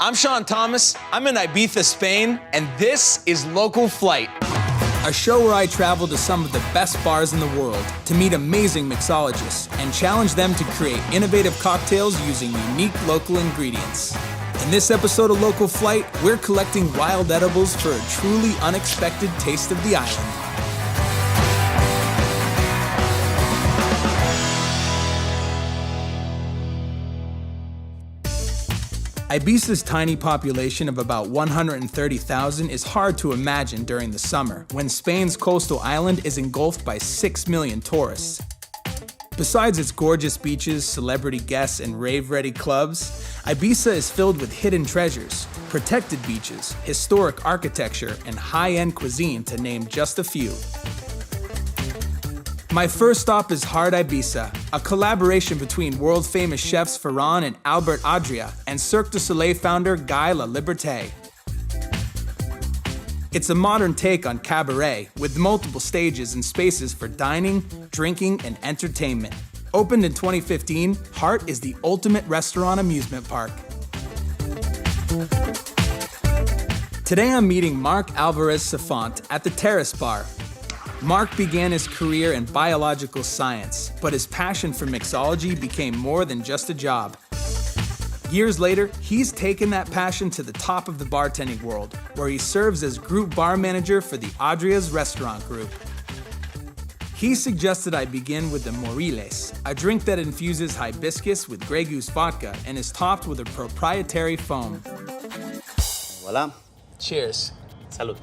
I'm Sean Thomas, I'm in Ibiza, Spain, and this is Local Flight. A show where I travel to some of the best bars in the world to meet amazing mixologists and challenge them to create innovative cocktails using unique local ingredients. In this episode of Local Flight, we're collecting wild edibles for a truly unexpected taste of the island. Ibiza's tiny population of about 130,000 is hard to imagine during the summer, when Spain's coastal island is engulfed by 6 million tourists. Besides its gorgeous beaches, celebrity guests, and rave-ready clubs, Ibiza is filled with hidden treasures, protected beaches, historic architecture, and high-end cuisine, to name just a few. My first stop is Hard Ibiza, a collaboration between world-famous chefs Ferran and Albert Adria and Cirque du Soleil founder Guy La Liberté. It's a modern take on cabaret, with multiple stages and spaces for dining, drinking, and entertainment. Opened in 2015, Hart is the ultimate restaurant amusement park. Today I'm meeting Marc Alvarez Safont at the Terrace Bar. Marc began his career in biological science, but his passion for mixology became more than just a job. Years later, he's taken that passion to the top of the bartending world, where he serves as group bar manager for the Adria's restaurant group. He suggested I begin with the Moriles, a drink that infuses hibiscus with Grey Goose vodka and is topped with a proprietary foam. Voila. Cheers. Salud.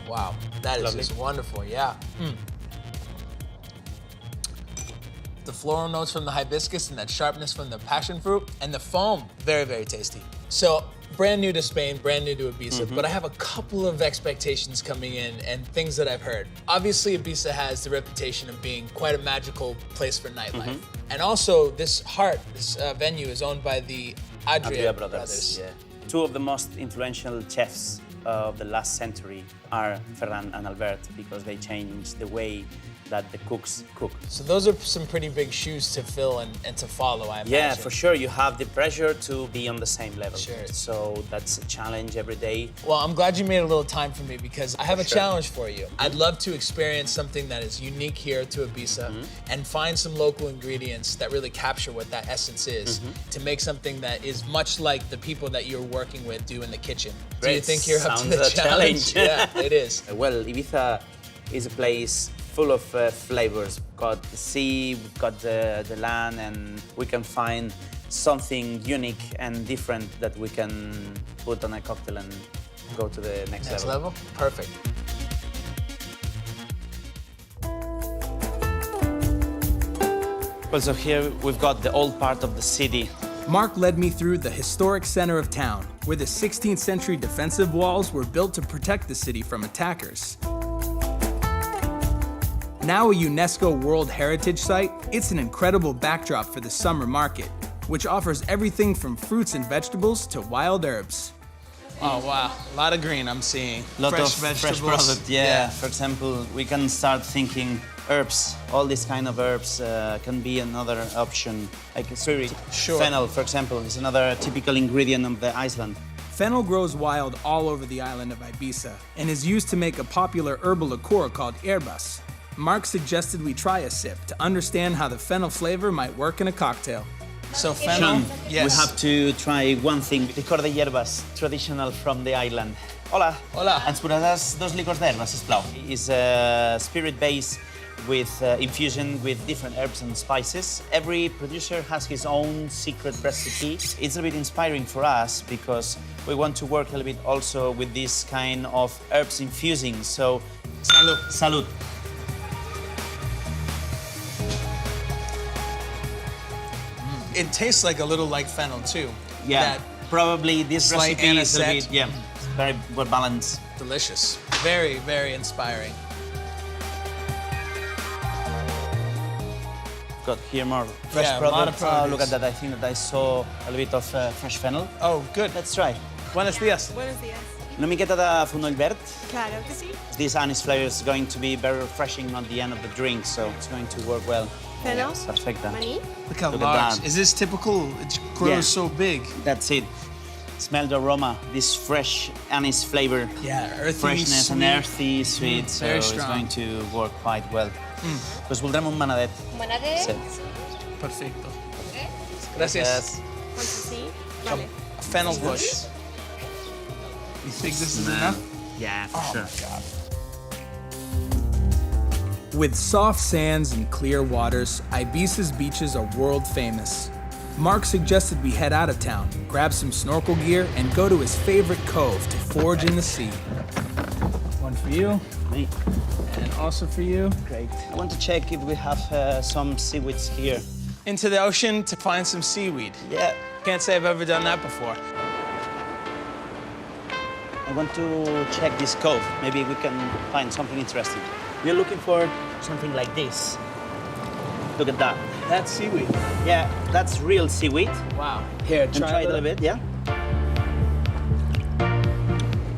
Wow, that is Lovely. just wonderful, yeah. The floral notes from the hibiscus and that sharpness from the passion fruit, and the foam, very, very tasty. So, brand new to Spain, brand new to Ibiza, but I have a couple of expectations coming in and things that I've heard. Obviously, Ibiza has the reputation of being quite a magical place for nightlife. And also, this venue is owned by the Adria brothers. Yeah. Two of the most influential chefs of the last century are Ferran and Albert, because they changed the way that the cooks cook. So those are some pretty big shoes to fill and to follow, I imagine. Yeah, for sure. You have the pressure to be on the same level. Sure. So that's a challenge every day. Well, I'm glad you made a little time for me, because I have a challenge for you. I'd love to experience something that is unique here to Ibiza and find some local ingredients that really capture what that essence is to make something that is much like the people that you're working with do in the kitchen. Do you think you're up to the challenge? Yeah, it is. Well, Ibiza is a place full of flavors. We've got the sea, we've got the land, and we can find something unique and different that we can put on a cocktail and go to the next level. Perfect. Well, so here we've got the old part of the city. Marc led me through the historic center of town, where the 16th century defensive walls were built to protect the city from attackers. Now a UNESCO World Heritage Site, it's an incredible backdrop for the summer market, which offers everything from fruits and vegetables to wild herbs. Oh wow, a lot of green I'm seeing. Fresh product, yeah. For example, we can start thinking herbs. All these kind of herbs can be another option. Like spirit. Sure. Fennel, for example, is another typical ingredient of the island. Fennel grows wild all over the island of Ibiza and is used to make a popular herbal liqueur called hierbas. Marc suggested we try a sip to understand how the fennel flavor might work in a cocktail. So fennel, Sean, we have to try one thing. Licor de hierbas, traditional from the island. Hola. Hola. Ens posaràs dos licors d'herbes, sisplau. It's a spirit base with infusion with different herbs and spices. Every producer has his own secret recipe. It's a bit inspiring for us because we want to work a little bit also with this kind of herbs infusing. So, salud. Salud. It tastes like a little like fennel too. Yeah, That probably this slight recipe is a anisette. bit, very well balanced. delicious. Very, very inspiring. Got here more fresh Yeah, a product. lot of produce. Look at that, I think that I saw a little bit of fresh fennel. Oh, good. Let's try. Buenos dias. Buenos días. Una miqueta de fonoll verd. Claro que sí. This anise flavor is going to be very refreshing at the end of the drink, so it's going to work well. Fennel. Perfecta. Maní. Look how Look at large. that. Is this typical? It grows Yeah. so big. That's it. Smell the aroma, this fresh anise flavor. Yeah, earthy, Freshness and sweet. earthy, sweet, so very it's strong. going to work quite well. Pues voldrem un manadet. Manade. Sí. Perfecto. Okay. Gracias. Want to see? Vale. A fennel bush. You think this is enough? Yeah, for Oh sure. my God. With soft sands and clear waters, Ibiza's beaches are world famous. Mark suggested we head out of town, grab some snorkel gear, and go to his favorite cove to forge in the sea. One for you, Me. and also for you. Great. I want to check if we have some seaweeds here. Into the ocean to find some seaweed. Yeah. Can't say I've ever done that before. I want to check this cove. Maybe we can find something interesting. We're looking for something like this. Look at that. That's seaweed. Yeah, that's real seaweed. Wow. Here, And try it a little bit, yeah?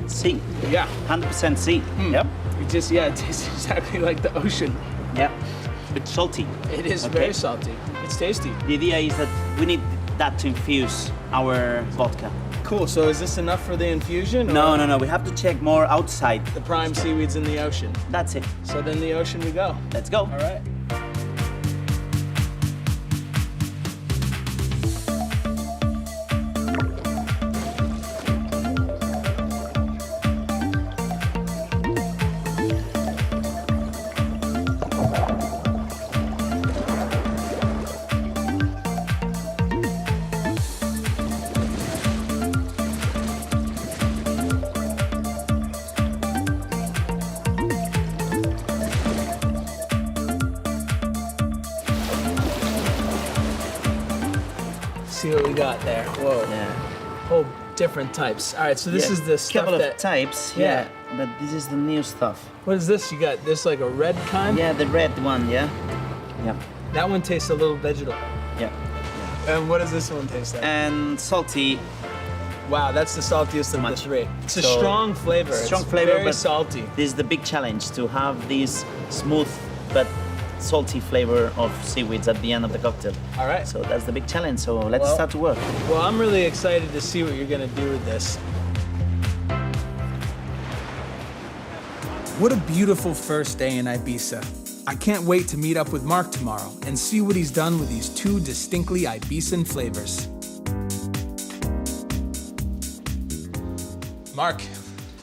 Sea. Yeah. 100% sea. Yep. It tastes exactly like the ocean. Yep. It's salty. It is Okay. very salty. It's tasty. The idea is that we need that to infuse our vodka. Cool. So is this enough for the infusion? or No. We have to check more outside. The prime seaweeds in the ocean. That's it. So then the ocean we go. Let's go. All right. See what we got there. Whoa. Yeah. Whole different types. All right. So this Yeah. is the stuff Couple that. of types, Yeah. yeah. But this is the new stuff. What is this? You got this like a red kind. Yeah, the red one, yeah? Yeah. That one tastes a little vegetal. Yeah. And what does this one taste like? And salty. Wow, that's the saltiest of the Much. three. It's a So, strong flavor. strong It's flavor, very but- salty. This is the big challenge, to have this smooth but salty flavor of seaweeds at the end of the cocktail. All right. So that's the big challenge. So let's Well- start to work. Well, I'm really excited to see what you're gonna do with this. What a beautiful first day in Ibiza. I can't wait to meet up with Mark tomorrow and see what he's done with these two distinctly Ibizan flavors. Mark,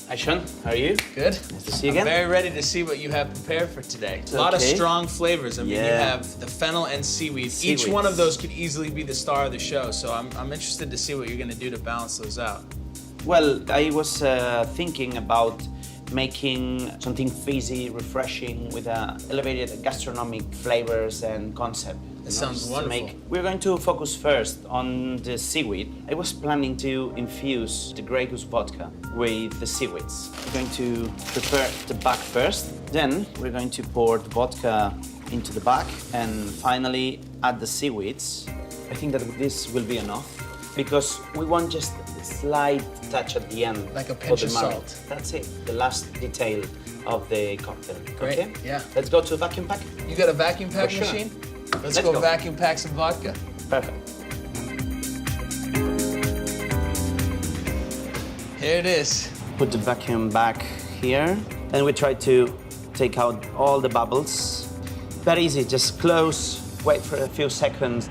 Hi, Sean. How are you? good? Nice to see you again. I'm very ready to see what you have prepared for today. A lot of Okay. strong flavors. I mean, you Yeah. have the fennel and seaweed. Each Seaweeds. one of those could easily be the star of the show, so I'm interested to see what you're gonna do to balance those out. Well, I was thinking about making something fizzy, refreshing, with elevated gastronomic flavors and concept. That sounds Just to wonderful. We're going to focus first on the seaweed. I was planning to infuse the Grey Goose vodka with the seaweeds. We're going to prepare the back first, then we're going to pour the vodka into the back, and finally add the seaweeds. I think that this will be enough, because we want just a slight touch at the end. Like a for pinch the of marinade. salt. That's it, the last detail of the cocktail. Great, Okay? yeah. Let's go to vacuum pack. You got a vacuum pack For sure. machine? Let's Let's go go. vacuum pack some vodka. Perfect. Here it is. Put the vacuum back here, and we try to take out all the bubbles. Very easy, just close, wait for a few seconds.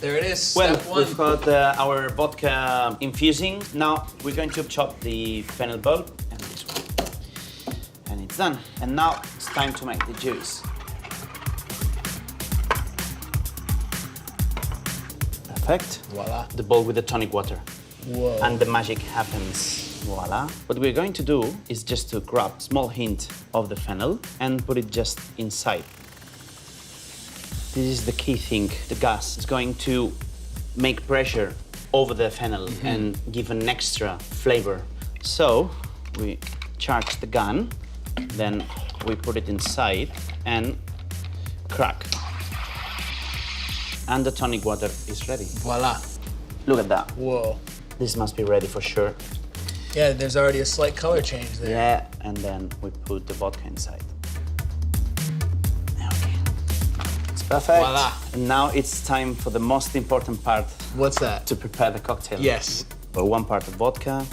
There it is. Well, Step one. we've got our vodka infusing. Now we're going to chop the fennel bulb and this one. And it's done. And now it's time to make the juice. Perfect. Voila. The bowl with the tonic water. Whoa. And the magic happens. Voila. What we're going to do is just to grab a small hint of the fennel and put it just inside. This is the key thing. The gas is going to make pressure over the fennel and give an extra flavor. So we charge the gun, then we put it inside and crack. And the tonic water is ready. Voila. Look at that. Whoa. This must be ready for sure. Yeah, there's already a slight color change there. Yeah, and then we put the vodka inside. Okay. It's perfect. Voila. And now it's time for the most important part. What's that? To prepare the cocktail. Yes. For 1 part of vodka,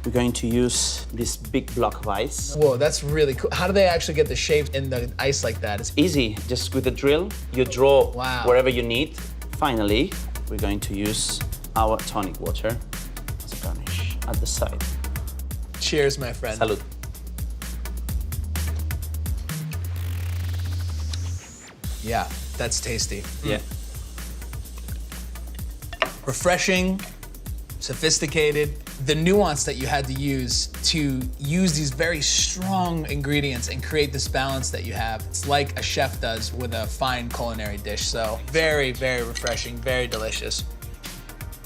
we're going to use this big block of ice. Whoa, that's really cool. How do they actually get the shape in the ice like that? It's Easy, just with a drill, you draw Wow. wherever you need. Finally, we're going to use our tonic water as a garnish at the side. Cheers, my friend. Salud. Yeah, that's tasty. Yeah. Refreshing, sophisticated. The nuance that you had to use these very strong ingredients and create this balance that you have. It's like a chef does with a fine culinary dish. So very, very refreshing, very delicious.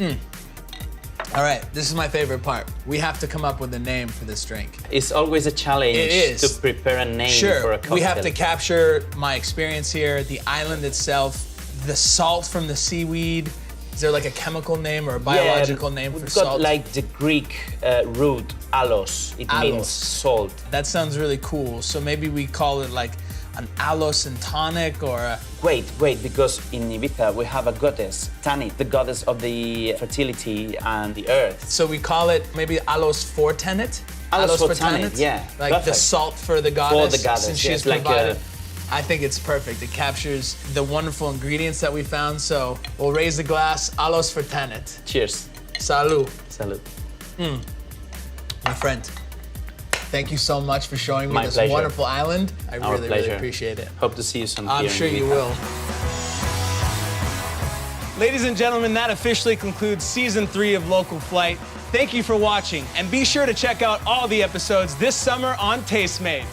All right, this is my favorite part. We have to come up with a name for this drink. It's always a challenge It is. to prepare a name Sure, for a cocktail. we have to capture my experience here, the island itself, the salt from the seaweed. Is there like a chemical name or a biological name for we've salt? got like the Greek root alos. It Alos. means salt. That sounds really cool. So maybe we call it like an alos and tonic or a... Wait, because in Ibiza we have a goddess, Tanit, the goddess of the fertility and the earth. So we call it maybe alos for Tenet? Alos for Tenet, yeah. Like the Perfect. salt for the goddess. For the goddess, since yes, she's like provided. I think it's perfect. It captures the wonderful ingredients that we found. So we'll raise the glass, alos for Tenet. Cheers. Salud. Salud. My friend, thank you so much for showing me My this pleasure. wonderful island. I Our really pleasure. appreciate it. Hope to see you soon. I'm here in sure you Ibiza. will. Ladies and gentlemen, that officially concludes season 3 of Local Flight. Thank you for watching, and be sure to check out all the episodes this summer on Tastemade.